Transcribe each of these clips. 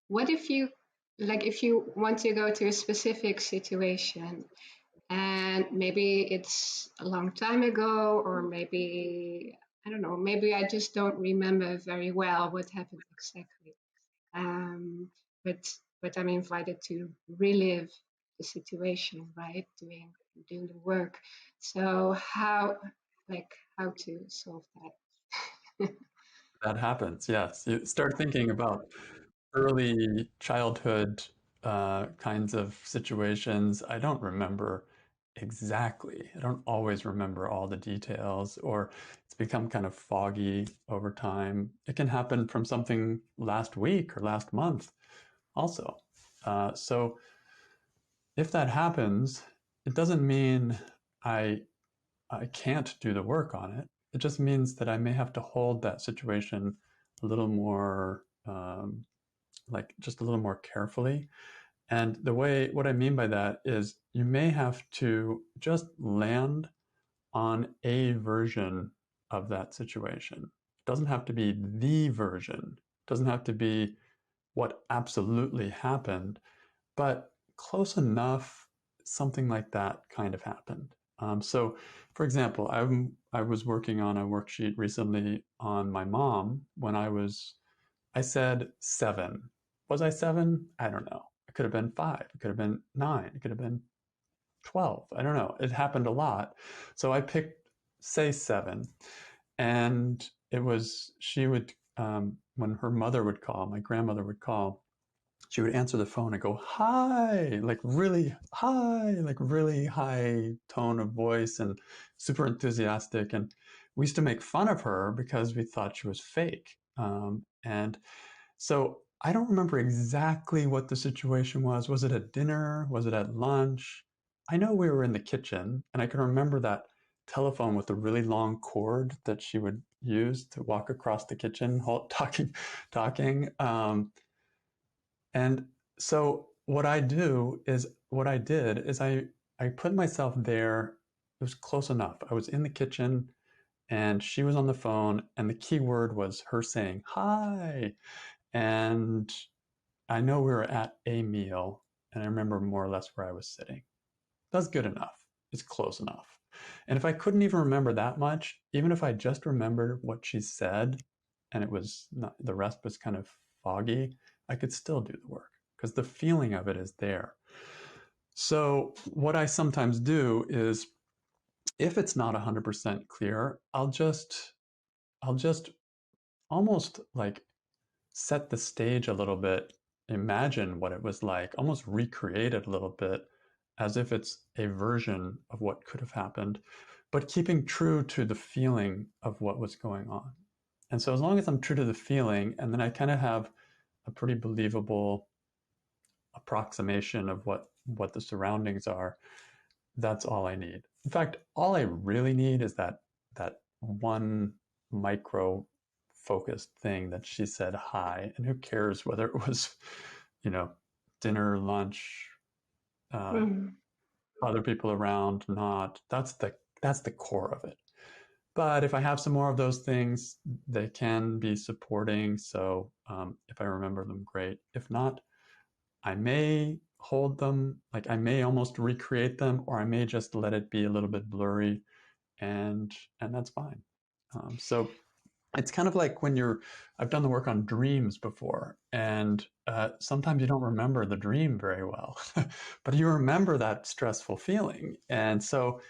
what if you, like, if you want to go to a specific situation and maybe it's a long time ago, or maybe, I don't know, maybe I just don't remember very well what happened exactly. Um, but I'm invited to relive the situation, right? Doing the work. So how to solve that? That happens, yes. You start thinking about early childhood kinds of situations. I don't remember exactly. I don't always remember all the details, or it's become kind of foggy over time. It can happen from something last week or last month also. So if that happens, it doesn't mean I I can't do the work on it. It just means that I may have to hold that situation a little more, like just a little more carefully. And what I mean by that is you may have to just land on a version of that situation. It doesn't have to be the version, it doesn't have to be what absolutely happened, but close enough, something like that kind of happened. So, for example, I was working on a worksheet recently on my mom when I said 7. Was I 7? I don't know. It could have been 5. It could have been 9. It could have been 12. I don't know. It happened a lot. So I picked, say, 7. And she would, when her mother would call, my grandmother would call, she would answer the phone and go, hi, like really high, like really high tone of voice and super enthusiastic. And we used to make fun of her because we thought she was fake. And so I don't remember exactly what the situation was. Was it at dinner? Was it at lunch? I know we were in the kitchen, and I can remember that telephone with the really long cord that she would use to walk across the kitchen, talking. And so what I did is I put myself there. It was close enough. I was in the kitchen and she was on the phone, and the key word was her saying hi. And I know we were at a meal, and I remember more or less where I was sitting. That's good enough. It's close enough. And if I couldn't even remember that much, even if I just remembered what she said and it was not, the rest was kind of foggy, I could still do the work because the feeling of it is there. So what I sometimes do is if it's not 100% clear, I'll just almost like set the stage a little bit, imagine what it was like, almost recreate it a little bit as if it's a version of what could have happened, but keeping true to the feeling of what was going on. And so as long as I'm true to the feeling, and then I kind of have a pretty believable approximation of what the surroundings are, that's all I need. In fact, all I really need is that one micro focused thing that she said hi, and who cares whether it was, you know, dinner, lunch, uh, Mhm. other people around, not. That's the core of it. But if I have some more of those things, they can be supporting. So if I remember them, great. If not, I may hold them, like I may almost recreate them, or I may just let it be a little bit blurry, and that's fine. So it's kind of like when I've done the work on dreams before, and sometimes you don't remember the dream very well, but you remember that stressful feeling. And so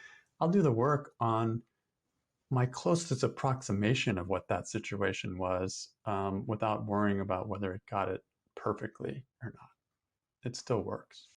I'll do the work on my closest approximation of what that situation was, without worrying about whether it got it perfectly or not. It still works.